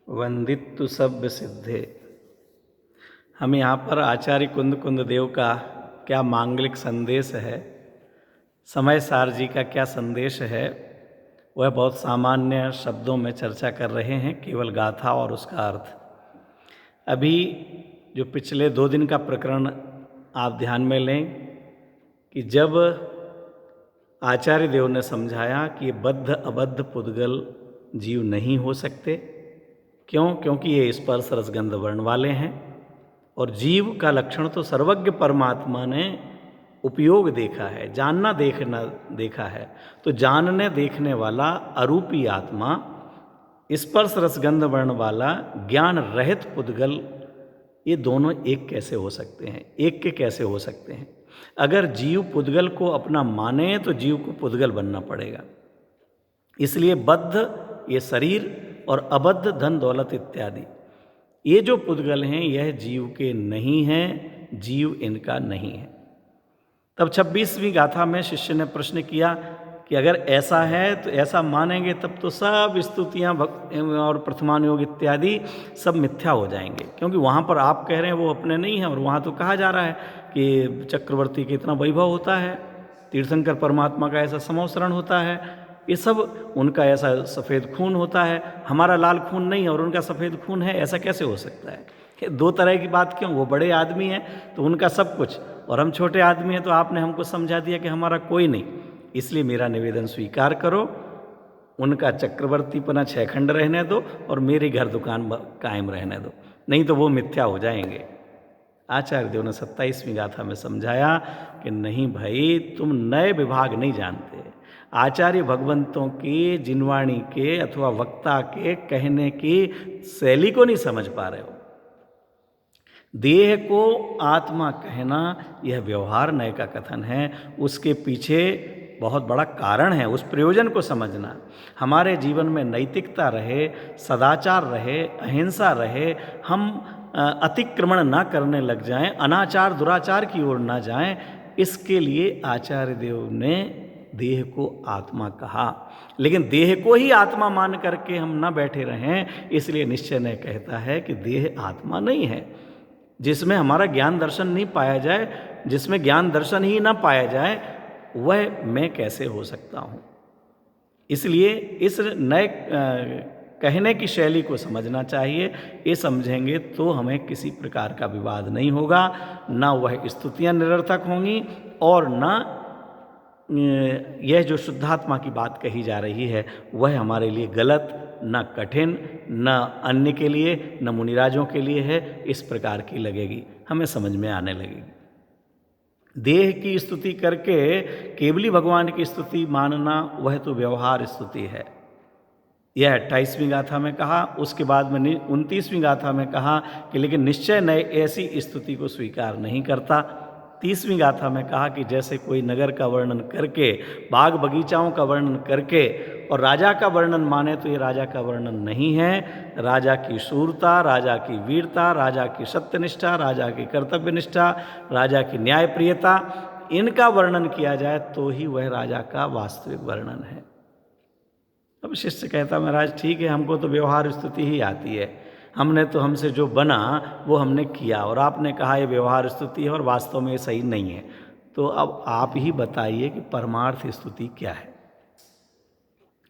वंदितु सभ्य सिद्धे। हम यहाँ पर आचार्य कुंद कुंद देव का क्या मांगलिक संदेश है, समय सार जी का क्या संदेश है, वह बहुत सामान्य शब्दों में चर्चा कर रहे हैं, केवल गाथा और उसका अर्थ। अभी जो पिछले 2 दिन का प्रकरण आप ध्यान में लें कि जब आचार्य देव ने समझाया कि बद्ध अबद्ध पुद्गल जीव नहीं हो सकते, क्यों? क्योंकि ये स्पर्श रसगंध वर्ण वाले हैं और जीव का लक्षण तो सर्वज्ञ परमात्मा ने उपयोग देखा है, जानना देखना देखा है। तो जानने देखने वाला अरूपी आत्मा, स्पर्श रसगंध वर्ण वाला ज्ञान रहित पुद्गल, ये दोनों एक कैसे हो सकते हैं? एक के कैसे हो सकते हैं? अगर जीव पुद्गल को अपना माने तो जीव को पुद्गल बनना पड़ेगा। इसलिए बद्ध ये शरीर और अबद्ध धन दौलत इत्यादि, ये जो पुद्गल हैं यह जीव के नहीं हैं, जीव इनका नहीं है। तब 26वीं गाथा में शिष्य ने प्रश्न किया कि अगर ऐसा है तो ऐसा मानेंगे तब तो सब स्तुतियाँ और प्रथमानुयोग इत्यादि सब मिथ्या हो जाएंगे, क्योंकि वहाँ पर आप कह रहे हैं वो अपने नहीं हैं और वहाँ तो कहा जा रहा है कि चक्रवर्ती के इतना वैभव होता है, तीर्थंकर परमात्मा का ऐसा समोसरण होता है, ये सब उनका ऐसा सफ़ेद खून होता है, हमारा लाल खून नहीं और उनका सफ़ेद खून है, ऐसा कैसे हो सकता है? 2 तरह की बात क्यों? वो बड़े आदमी हैं तो उनका सब कुछ, और हम छोटे आदमी हैं तो आपने हमको समझा दिया कि हमारा कोई नहीं। इसलिए मेरा निवेदन स्वीकार करो, उनका चक्रवर्तीपना 6 खंड रहने दो और मेरी घर दुकान कायम रहने दो, नहीं तो वो मिथ्या हो जाएंगे। आचार्य देव ने 27वीं गाथा में समझाया कि नहीं भाई, तुम नए विभाग नहीं जानते। आचार्य भगवंतों की जिनवाणी के अथवा वक्ता के कहने की शैली को नहीं समझ पा रहे हो। देह को आत्मा कहना यह व्यवहार नय का कथन है, उसके पीछे बहुत बड़ा कारण है, उस प्रयोजन को समझना। हमारे जीवन में नैतिकता रहे, सदाचार रहे, अहिंसा रहे, हम अतिक्रमण ना करने लग जाएं, अनाचार दुराचार की ओर ना जाएं, इसके लिए आचार्य देव ने देह को आत्मा कहा। लेकिन देह को ही आत्मा मान करके हम ना बैठे रहें, इसलिए निश्चय ने कहता है कि देह आत्मा नहीं है। जिसमें हमारा ज्ञान दर्शन नहीं पाया जाए, जिसमें ज्ञान दर्शन ही ना पाया जाए, वह मैं कैसे हो सकता हूँ? इसलिए इस नए कहने की शैली को समझना चाहिए। ये समझेंगे तो हमें किसी प्रकार का विवाद नहीं होगा, ना वह स्तुतियाँ निरर्थक होंगी और ना यह जो शुद्धात्मा की बात कही जा रही है वह हमारे लिए गलत, न कठिन, न अन्य के लिए, न मुनिराजों के लिए है, इस प्रकार की लगेगी, हमें समझ में आने लगेगी। देह की स्तुति करके केवली भगवान की स्तुति मानना वह तो व्यवहार स्तुति है। यह 28वीं गाथा में कहा। उसके बाद में 29वीं गाथा में कहा कि लेकिन निश्चय नए ऐसी स्तुति को स्वीकार नहीं करता। 30वीं गाथा में कहा कि जैसे कोई नगर का वर्णन करके, बाग बगीचाओं का वर्णन करके और राजा का वर्णन माने तो ये राजा का वर्णन नहीं है। राजा की शूरता, राजा की वीरता, राजा की सत्यनिष्ठा, राजा की कर्तव्यनिष्ठा, राजा की न्यायप्रियता, इनका वर्णन किया जाए तो ही वह राजा का वास्तविक वर्णन है। अब शिष्य कहता महाराज ठीक है, हमको तो व्यवहार स्तुति ही आती है, हमने तो हमसे जो बना वो हमने किया, और आपने कहा ये व्यवहार स्तुति है और वास्तव में ये सही नहीं है। तो अब आप ही बताइए कि परमार्थ स्तुति क्या है,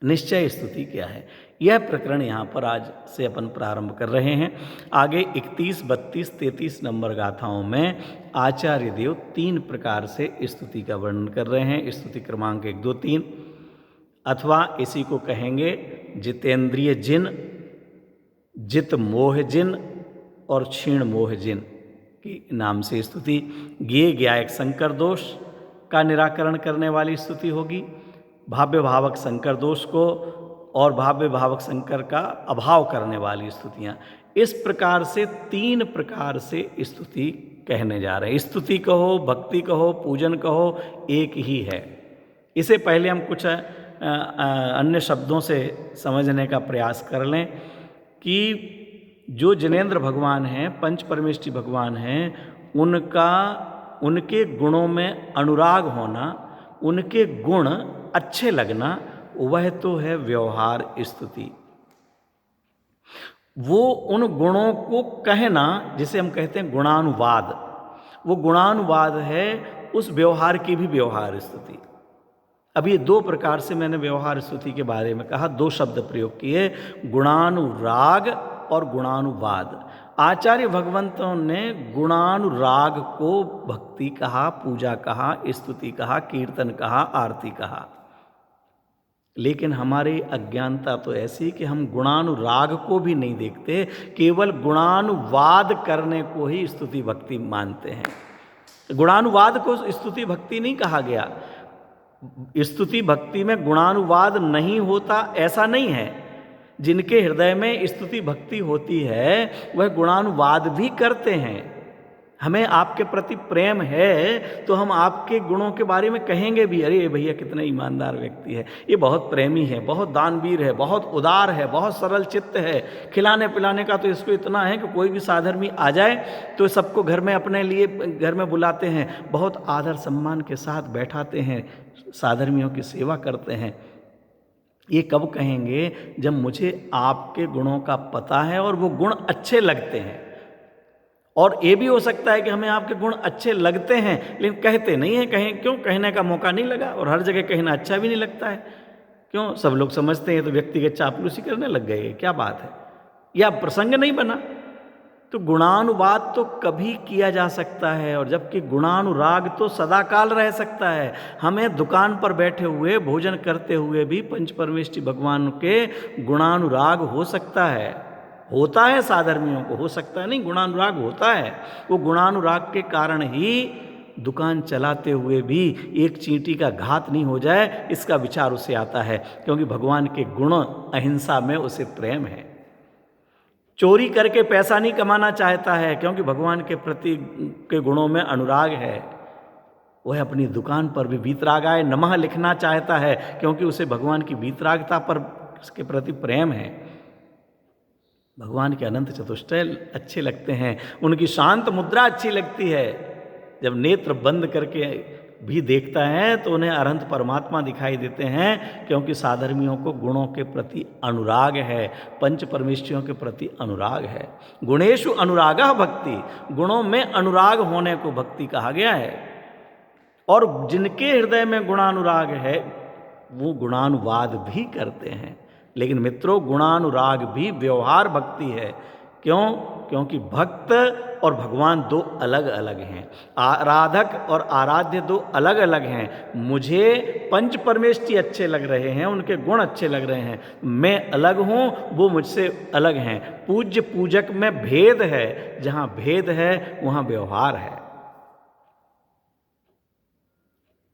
निश्चय स्तुति क्या है? यह प्रकरण यहाँ पर आज से अपन प्रारंभ कर रहे हैं। आगे 31, 32, 33 नंबर गाथाओं में आचार्य देव 3 प्रकार से स्तुति का वर्णन कर रहे हैं। स्तुति क्रमांक 1, 2, 3, अथवा इसी को कहेंगे जितेंद्रिय जिन, जित मोह जिन और क्षीण मोह जिन के नाम से स्तुति। ज्ञेय ज्ञायक संकर दोष का निराकरण करने वाली स्तुति होगी, भाव्य भावक संकर दोष को और भाव्य भावक संकर का अभाव करने वाली स्तुतियाँ। इस प्रकार से 3 प्रकार से स्तुति कहने जा रहे हैं। स्तुति कहो, भक्ति कहो, पूजन कहो, एक ही है। इसे पहले हम कुछ अन्य शब्दों से समझने का प्रयास कर लें कि जो जिनेंद्र भगवान हैं, पंच परमेष्टि भगवान हैं, उनके गुणों में अनुराग होना, उनके गुण अच्छे लगना, वह तो है व्यवहार स्तुति। वो उन गुणों को कहना जिसे हम कहते हैं गुणानुवाद, वो गुणानुवाद है उस व्यवहार की भी व्यवहार स्तुति। अब ये दो प्रकार से मैंने व्यवहार स्तुति के बारे में कहा, दो शब्द प्रयोग किए, गुणानुराग और गुणानुवाद। आचार्य भगवंतों ने गुणानुराग को भक्ति कहा, पूजा कहा, स्तुति कहा, कीर्तन कहा, आरती कहा। लेकिन हमारी अज्ञानता तो ऐसी कि हम गुणानुराग को भी नहीं देखते, केवल गुणानुवाद करने को ही स्तुति भक्ति मानते हैं। गुणानुवाद को स्तुति भक्ति नहीं कहा गया। स्तुति भक्ति में गुणानुवाद नहीं होता ऐसा नहीं है। जिनके हृदय में स्तुति भक्ति होती है वह गुणानुवाद भी करते हैं। हमें आपके प्रति प्रेम है तो हम आपके गुणों के बारे में कहेंगे भी, अरे भैया कितना ईमानदार व्यक्ति है, ये बहुत प्रेमी है, बहुत दानवीर है, बहुत उदार है, बहुत सरल चित्त है, खिलाने पिलाने का तो इसको इतना है कि कोई भी साधर्मी आ जाए तो सबको घर में अपने लिए घर में बुलाते हैं, बहुत आदर सम्मान के साथ बैठाते हैं, साधर्मियों की सेवा करते हैं। ये कब कहेंगे? जब मुझे आपके गुणों का पता है और वो गुण अच्छे लगते हैं। और ये भी हो सकता है कि हमें आपके गुण अच्छे लगते हैं लेकिन कहते नहीं हैं। कहें क्यों? कहने का मौका नहीं लगा, और हर जगह कहना अच्छा भी नहीं लगता है। क्यों? सब लोग समझते हैं तो व्यक्तिगत चापलूसी करने लग गए, क्या बात है, या प्रसंग नहीं बना। तो गुणानुवाद तो कभी किया जा सकता है, और जबकि गुणानुराग तो सदाकाल रह सकता है। हमें दुकान पर बैठे हुए भोजन करते हुए भी पंच परमेष्टि भगवान के गुणानुराग हो सकता है, होता है। साधर्मियों को हो सकता है नहीं, गुणानुराग होता है। वो गुणानुराग के कारण ही दुकान चलाते हुए भी एक चींटी का घात नहीं हो जाए, इसका विचार उसे आता है, क्योंकि भगवान के गुण अहिंसा में उसे प्रेम है। चोरी करके पैसा नहीं कमाना चाहता है, क्योंकि भगवान के प्रति के गुणों में अनुराग है। वह अपनी दुकान पर भी वीतरागाय नमः लिखना चाहता है, क्योंकि उसे भगवान की वीतरागता पर उसके प्रति प्रेम है। भगवान के अनंत चतुष्टय अच्छे लगते हैं, उनकी शांत मुद्रा अच्छी लगती है। जब नेत्र बंद करके भी देखता है तो उन्हें अनंत परमात्मा दिखाई देते हैं, क्योंकि साधर्मियों को गुणों के प्रति अनुराग है, पंच परमेष्ठियों के प्रति अनुराग है। गुणेषु अनुरागः भक्ति, गुणों में अनुराग होने को भक्ति कहा गया है। और जिनके हृदय में गुणानुराग है वो गुणानुवाद भी करते हैं। लेकिन मित्रों, गुणानुराग भी व्यवहार भक्ति है। क्यों? क्योंकि भक्त और भगवान दो अलग अलग हैं, आराधक और आराध्य दो अलग अलग हैं। मुझे पंच परमेष्टि अच्छे लग रहे हैं, उनके गुण अच्छे लग रहे हैं, मैं अलग हूँ, वो मुझसे अलग हैं। पूज्य पूजक में भेद है, जहाँ भेद है वहाँ व्यवहार है।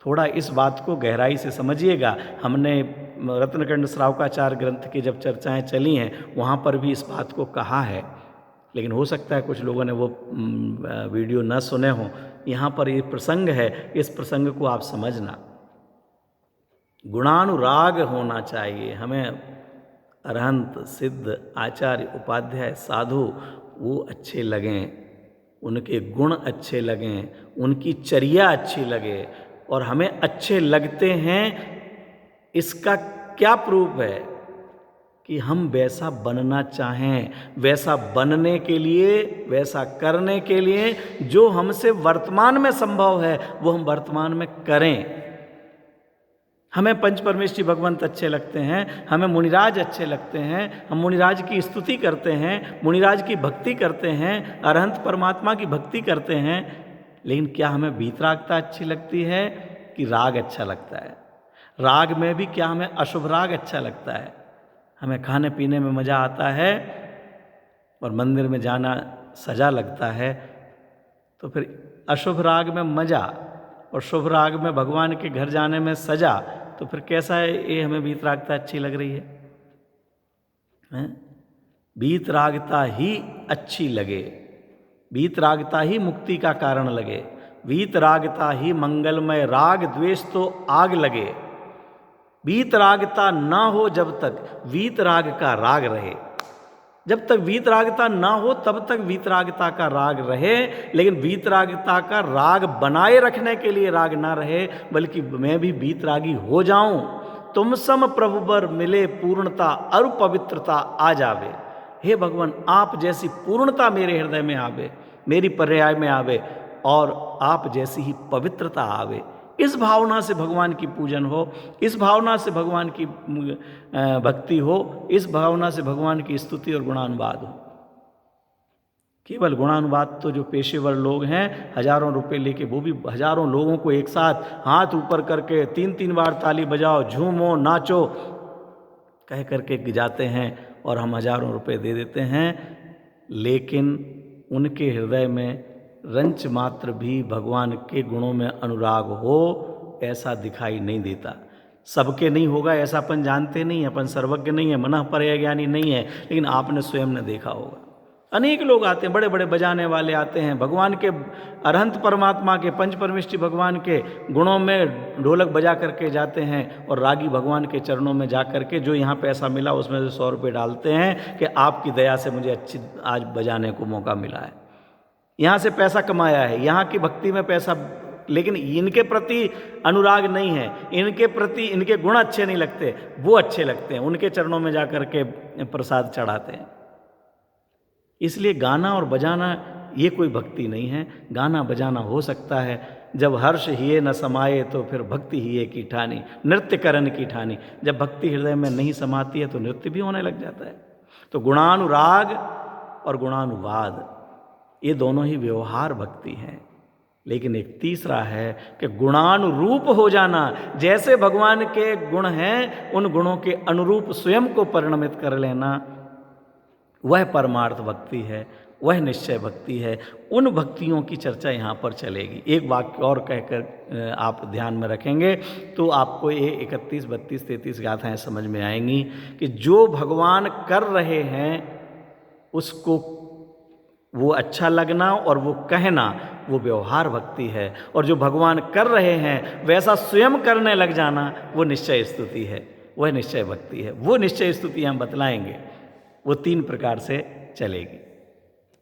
थोड़ा इस बात को गहराई से समझिएगा। हमने रत्नकंड श्रावकाचार ग्रंथ की जब चर्चाएं चली हैं वहाँ पर भी इस बात को कहा है, लेकिन हो सकता है कुछ लोगों ने वो वीडियो न सुने हों। यहाँ पर ये प्रसंग है, इस प्रसंग को आप समझना। गुणानुराग होना चाहिए हमें। अरहंत, सिद्ध, आचार्य, उपाध्याय, साधु वो अच्छे लगें, उनके गुण अच्छे लगें, उनकी चर्या अच्छी लगे, और हमें अच्छे लगते हैं। इसका क्या प्रूफ है? कि हम वैसा बनना चाहें, वैसा बनने के लिए, वैसा करने के लिए जो हमसे वर्तमान में संभव है वो हम वर्तमान में करें। हमें पंच परमेष्टि भगवंत अच्छे लगते हैं, हमें मुनिराज अच्छे लगते हैं, हम मुनिराज की स्तुति करते हैं, मुनिराज की भक्ति करते हैं, अरहंत परमात्मा की भक्ति करते हैं। लेकिन क्या हमें वीतरागता अच्छी लगती है कि राग अच्छा लगता है? राग में भी क्या हमें अशुभ राग अच्छा लगता है? हमें खाने पीने में मज़ा आता है और मंदिर में जाना सजा लगता है, तो फिर अशुभ राग में मज़ा और शुभ राग में भगवान के घर जाने में सजा, तो फिर कैसा है ये हमें वीतरागता अच्छी लग रही है? वीतरागता ही अच्छी लगे, वीतरागता ही मुक्ति का कारण लगे, वीतरागता ही मंगलमय, राग द्वेष तो आग लगे। वीतरागता ना हो जब तक वीतराग का राग रहे, जब तक वीतरागता ना हो तब तक वीतरागता का राग रहे। लेकिन वीतरागता का राग बनाए रखने के लिए राग ना रहे, बल्कि मैं भी वीतरागी हो जाऊं, तुम सम प्रभु बर मिले पूर्णता और पवित्रता आ जावे। हे भगवान आप जैसी पूर्णता मेरे हृदय में आवे, मेरी पर्याय में आवे, और आप जैसी ही पवित्रता आवे। इस भावना से भगवान की पूजन हो, इस भावना से भगवान की भक्ति हो, इस भावना से भगवान की स्तुति और गुणानुवाद हो। केवल गुणानुवाद तो जो पेशेवर लोग हैं हजारों रुपए लेके, वो भी हजारों लोगों को एक साथ हाथ ऊपर करके 3-3 बार ताली बजाओ, झूमो, नाचो कह करके जाते हैं और हम हजारों रुपए दे देते हैं, लेकिन उनके हृदय में रंच मात्र भी भगवान के गुणों में अनुराग हो ऐसा दिखाई नहीं देता। सबके नहीं होगा ऐसा अपन जानते नहीं हैं, अपन सर्वज्ञ नहीं है, मनः परज्ञानी नहीं है, लेकिन आपने स्वयं ने देखा होगा। अनेक लोग आते हैं, बड़े बड़े बजाने वाले आते हैं, भगवान के अरहंत परमात्मा के पंच परमेष्टि भगवान के गुणों में ढोलक बजा करके जाते हैं, और रागी भगवान के चरणों में जा करके जो यहाँ पैसा मिला उसमें से 100 रुपये डालते हैं कि आपकी दया से मुझे अच्छी आज बजाने को मौका मिला है। यहाँ से पैसा कमाया है, यहाँ की भक्ति में पैसा, लेकिन इनके प्रति अनुराग नहीं है, इनके प्रति इनके गुण अच्छे नहीं लगते, वो अच्छे लगते हैं, उनके चरणों में जा करके प्रसाद चढ़ाते हैं। इसलिए गाना और बजाना ये कोई भक्ति नहीं है। गाना बजाना हो सकता है जब हर्ष हिये न समाये तो फिर भक्ति हिये की ठानी, नृत्य करन की ठानी। जब भक्ति हृदय में नहीं समाती है तो नृत्य भी होने लग जाता है। तो गुणानुराग और गुणानुवाद ये दोनों ही व्यवहार भक्ति हैं। लेकिन एक तीसरा है कि गुणानुरूप हो जाना, जैसे भगवान के गुण हैं उन गुणों के अनुरूप स्वयं को परिणमित कर लेना, वह परमार्थ भक्ति है, वह निश्चय भक्ति है। उन भक्तियों की चर्चा यहाँ पर चलेगी। एक वाक्य और कहकर आप ध्यान में रखेंगे तो आपको ये 31, 32, 33 गाथाएँ समझ में आएंगी कि जो भगवान कर रहे हैं उसको वो अच्छा लगना और वो कहना वो व्यवहार भक्ति है, और जो भगवान कर रहे हैं वैसा स्वयं करने लग जाना वो निश्चय स्तुति है, वह निश्चय भक्ति है। वो निश्चय स्तुति हम बतलाएंगे, वो 3 प्रकार से चलेगी।